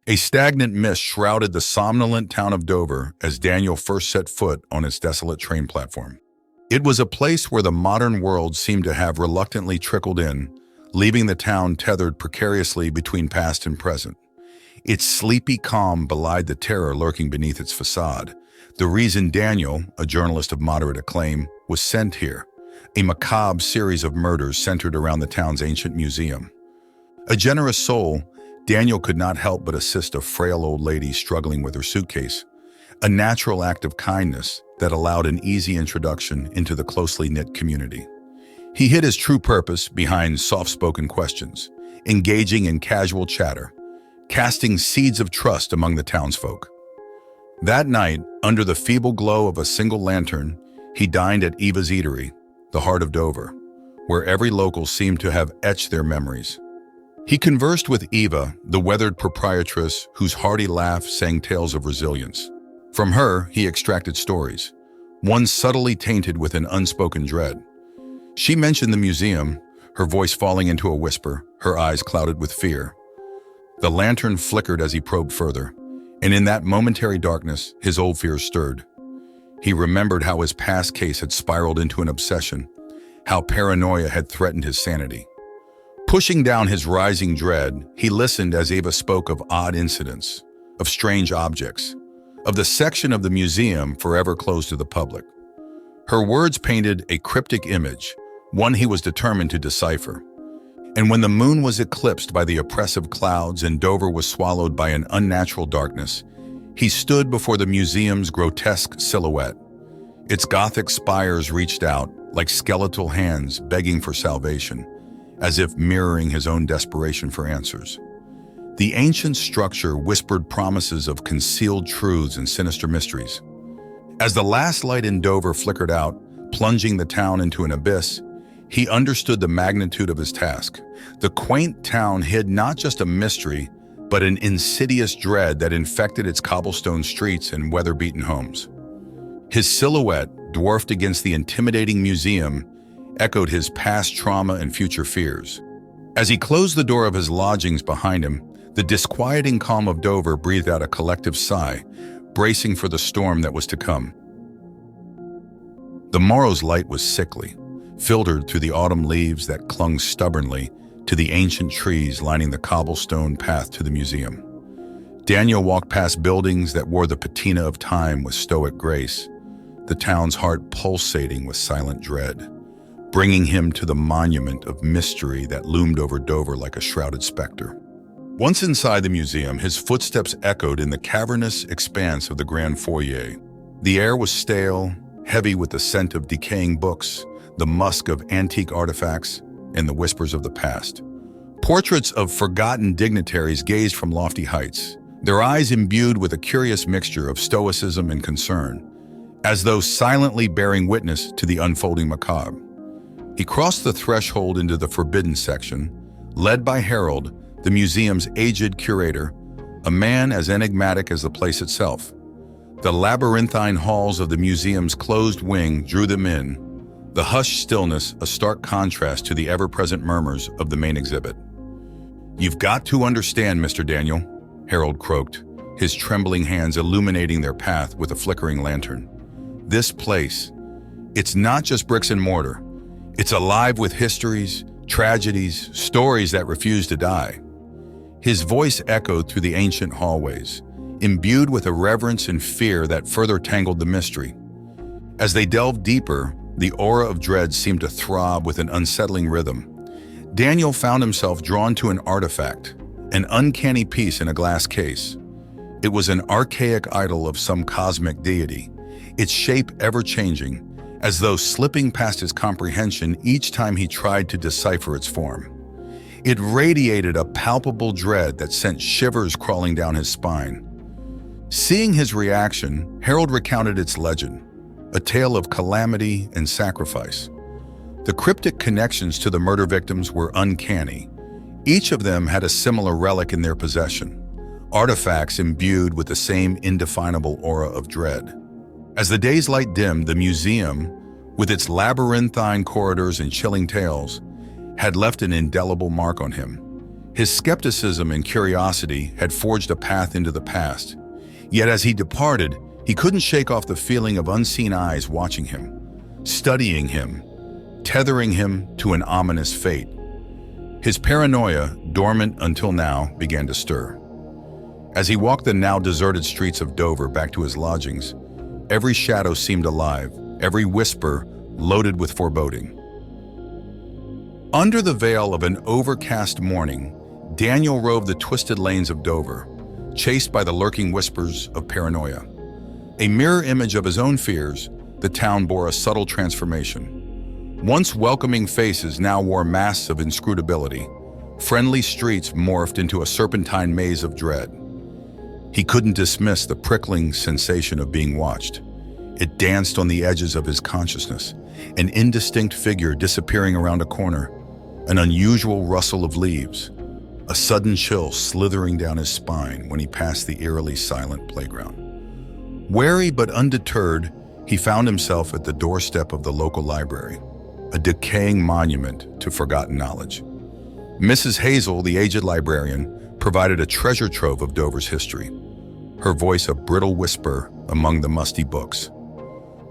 A stagnant mist shrouded the somnolent town of Dover as Daniel first set foot on its desolate train platform. It was a place where the modern world seemed to have reluctantly trickled in, leaving the town tethered precariously between past and present. Its sleepy calm belied the terror lurking beneath its facade. The reason Daniel, a journalist of moderate acclaim, was sent here, a macabre series of murders centered around the town's ancient museum. A generous soul, Daniel could not help but assist a frail old lady struggling with her suitcase, a natural act of kindness that allowed an easy introduction into the closely knit community. He hid his true purpose behind soft-spoken questions, engaging in casual chatter, casting seeds of trust among the townsfolk. That night, under the feeble glow of a single lantern, he dined at Eva's Eatery, the heart of Dover, where every local seemed to have etched their memories. He conversed with Eva, the weathered proprietress whose hearty laugh sang tales of resilience. From her, he extracted stories, one subtly tainted with an unspoken dread. She mentioned the museum, her voice falling into a whisper, her eyes clouded with fear. The lantern flickered as he probed further, and in that momentary darkness, his old fears stirred. He remembered how his past case had spiraled into an obsession, how paranoia had threatened his sanity. Pushing down his rising dread, he listened as Eva spoke of odd incidents, of strange objects, of the section of the museum forever closed to the public. Her words painted a cryptic image, one he was determined to decipher. And when the moon was eclipsed by the oppressive clouds and Dover was swallowed by an unnatural darkness, he stood before the museum's grotesque silhouette. Its Gothic spires reached out, like skeletal hands begging for salvation, as if mirroring his own desperation for answers. The ancient structure whispered promises of concealed truths and sinister mysteries. As the last light in Dover flickered out, plunging the town into an abyss, he understood the magnitude of his task. The quaint town hid not just a mystery, but an insidious dread that infected its cobblestone streets and weather-beaten homes. His silhouette, dwarfed against the intimidating museum, echoed his past trauma and future fears. As he closed the door of his lodgings behind him, the disquieting calm of Dover breathed out a collective sigh, bracing for the storm that was to come. The morrow's light was sickly, filtered through the autumn leaves that clung stubbornly to the ancient trees lining the cobblestone path to the museum. Daniel walked past buildings that wore the patina of time with stoic grace, the town's heart pulsating with silent dread, bringing him to the monument of mystery that loomed over Dover like a shrouded specter. Once inside the museum, his footsteps echoed in the cavernous expanse of the grand foyer. The air was stale, heavy with the scent of decaying books, the musk of antique artifacts, and the whispers of the past. Portraits of forgotten dignitaries gazed from lofty heights, their eyes imbued with a curious mixture of stoicism and concern, as though silently bearing witness to the unfolding macabre. He crossed the threshold into the forbidden section, led by Harold, the museum's aged curator, a man as enigmatic as the place itself. The labyrinthine halls of the museum's closed wing drew them in, the hushed stillness a stark contrast to the ever-present murmurs of the main exhibit. "You've got to understand, Mr. Daniel," Harold croaked, his trembling hands illuminating their path with a flickering lantern. "This place, it's not just bricks and mortar. It's alive with histories, tragedies, stories that refuse to die." His voice echoed through the ancient hallways, imbued with a reverence and fear that further tangled the mystery. As they delved deeper, the aura of dread seemed to throb with an unsettling rhythm. Daniel found himself drawn to an artifact, an uncanny piece in a glass case. It was an archaic idol of some cosmic deity, its shape ever-changing, as though slipping past his comprehension each time he tried to decipher its form. It radiated a palpable dread that sent shivers crawling down his spine. Seeing his reaction, Harold recounted its legend, a tale of calamity and sacrifice. The cryptic connections to the murder victims were uncanny. Each of them had a similar relic in their possession, artifacts imbued with the same indefinable aura of dread. As the day's light dimmed, the museum, with its labyrinthine corridors and chilling tales, had left an indelible mark on him. His skepticism and curiosity had forged a path into the past. Yet as he departed, he couldn't shake off the feeling of unseen eyes watching him, studying him, tethering him to an ominous fate. His paranoia, dormant until now, began to stir. As he walked the now deserted streets of Dover back to his lodgings, every shadow seemed alive, every whisper loaded with foreboding. Under the veil of an overcast morning, Daniel roved the twisted lanes of Dover, chased by the lurking whispers of paranoia. A mirror image of his own fears, the town bore a subtle transformation. Once welcoming faces now wore masks of inscrutability. Friendly streets morphed into a serpentine maze of dread. He couldn't dismiss the prickling sensation of being watched. It danced on the edges of his consciousness, an indistinct figure disappearing around a corner, an unusual rustle of leaves, a sudden chill slithering down his spine when he passed the eerily silent playground. Wary but undeterred, he found himself at the doorstep of the local library, a decaying monument to forgotten knowledge. Mrs. Hazel, the aged librarian, provided a treasure trove of Dover's history, her voice a brittle whisper among the musty books.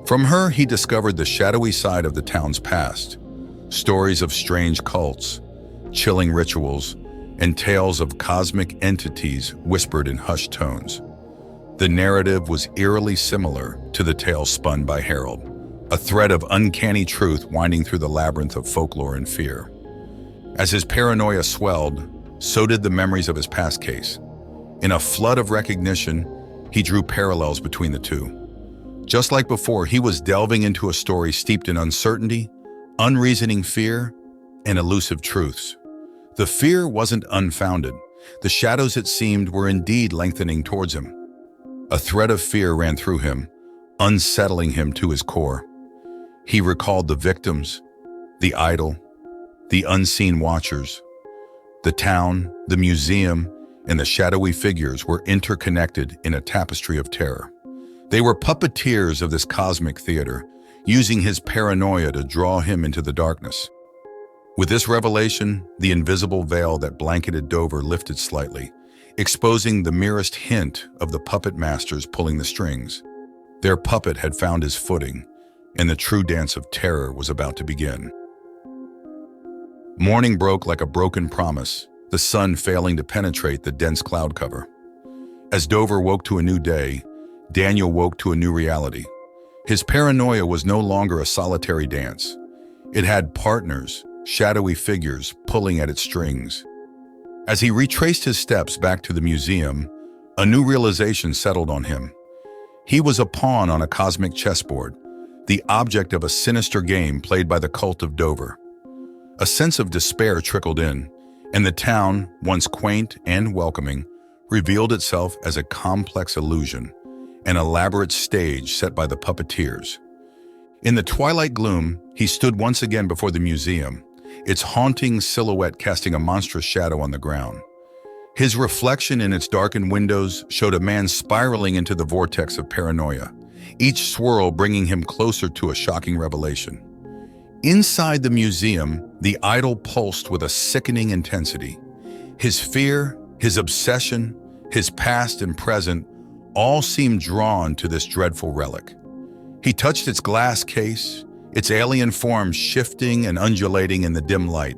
From her, he discovered the shadowy side of the town's past, stories of strange cults, chilling rituals, and tales of cosmic entities whispered in hushed tones. The narrative was eerily similar to the tale spun by Harold, a thread of uncanny truth winding through the labyrinth of folklore and fear. As his paranoia swelled, so did the memories of his past case. In a flood of recognition, he drew parallels between the two. Just like before, he was delving into a story steeped in uncertainty, unreasoning fear, and elusive truths. The fear wasn't unfounded. The shadows, it seemed, were indeed lengthening towards him. A thread of fear ran through him, unsettling him to his core. He recalled the victims, the idol, the unseen watchers. The town, the museum, and the shadowy figures were interconnected in a tapestry of terror. They were puppeteers of this cosmic theater, using his paranoia to draw him into the darkness. With this revelation, the invisible veil that blanketed Dover lifted slightly, exposing the merest hint of the puppet masters pulling the strings. Their puppet had found his footing, and the true dance of terror was about to begin. Morning broke like a broken promise, the sun failing to penetrate the dense cloud cover. As Dover woke to a new day, Daniel woke to a new reality. His paranoia was no longer a solitary dance. It had partners, shadowy figures pulling at its strings. As he retraced his steps back to the museum, a new realization settled on him. He was a pawn on a cosmic chessboard, the object of a sinister game played by the cult of Dover. A sense of despair trickled in, and the town, once quaint and welcoming, revealed itself as a complex illusion, an elaborate stage set by the puppeteers. In the twilight gloom, he stood once again before the museum, its haunting silhouette casting a monstrous shadow on the ground. His reflection in its darkened windows showed a man spiraling into the vortex of paranoia, each swirl bringing him closer to a shocking revelation. Inside the museum, the idol pulsed with a sickening intensity. His fear, his obsession, his past and present all seemed drawn to this dreadful relic. He touched its glass case, its alien form shifting and undulating in the dim light.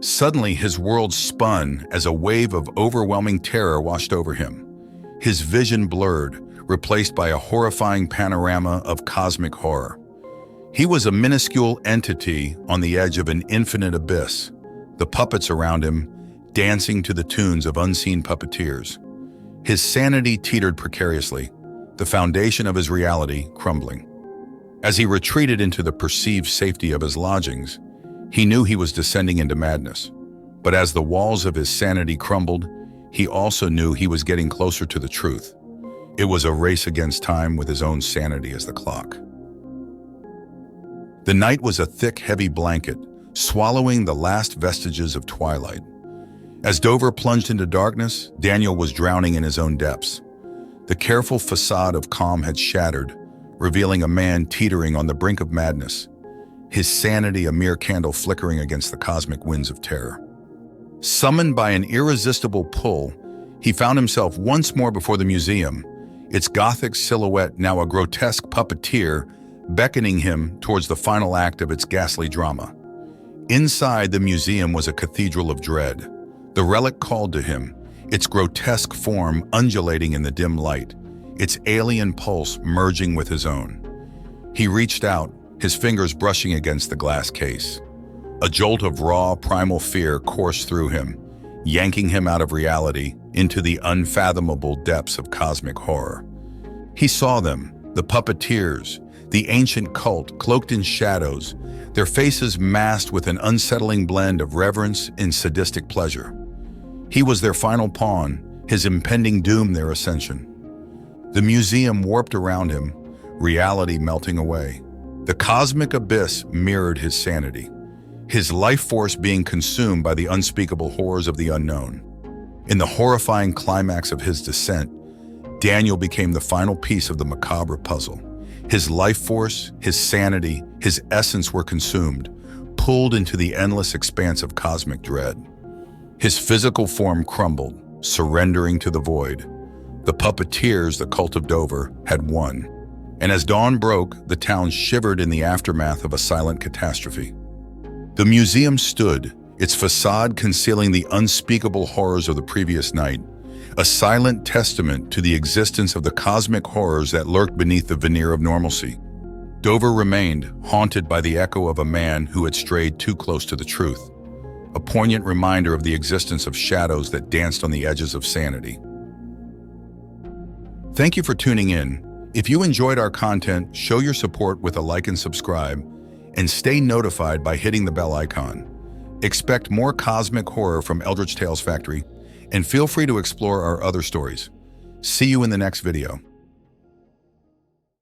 Suddenly, his world spun as a wave of overwhelming terror washed over him. His vision blurred, replaced by a horrifying panorama of cosmic horror. He was a minuscule entity on the edge of an infinite abyss, the puppets around him dancing to the tunes of unseen puppeteers. His sanity teetered precariously, the foundation of his reality crumbling. As he retreated into the perceived safety of his lodgings, he knew he was descending into madness. But as the walls of his sanity crumbled, he also knew he was getting closer to the truth. It was a race against time with his own sanity as the clock. The night was a thick, heavy blanket, swallowing the last vestiges of twilight. As Dover plunged into darkness, Daniel was drowning in his own depths. The careful facade of calm had shattered, revealing a man teetering on the brink of madness, his sanity a mere candle flickering against the cosmic winds of terror. Summoned by an irresistible pull, he found himself once more before the museum, its Gothic silhouette now a grotesque puppeteer beckoning him towards the final act of its ghastly drama. Inside the museum was a cathedral of dread. The relic called to him, its grotesque form undulating in the dim light, its alien pulse merging with his own. He reached out, his fingers brushing against the glass case. A jolt of raw, primal fear coursed through him, yanking him out of reality into the unfathomable depths of cosmic horror. He saw them, the puppeteers, the ancient cult cloaked in shadows, their faces masked with an unsettling blend of reverence and sadistic pleasure. He was their final pawn, his impending doom their ascension. The museum warped around him, reality melting away. The cosmic abyss mirrored his sanity, his life force being consumed by the unspeakable horrors of the unknown. In the horrifying climax of his descent, Daniel became the final piece of the macabre puzzle. His life force, his sanity, his essence were consumed, pulled into the endless expanse of cosmic dread. His physical form crumbled, surrendering to the void. The puppeteers, the cult of Dover, had won. And as dawn broke, the town shivered in the aftermath of a silent catastrophe. The museum stood, its facade concealing the unspeakable horrors of the previous night, a silent testament to the existence of the cosmic horrors that lurked beneath the veneer of normalcy. Dover remained, haunted by the echo of a man who had strayed too close to the truth, a poignant reminder of the existence of shadows that danced on the edges of sanity. Thank you for tuning in. If you enjoyed our content, show your support with a like and subscribe, and stay notified by hitting the bell icon. Expect more cosmic horror from Eldritch Tales Factory, and feel free to explore our other stories. See you in the next video.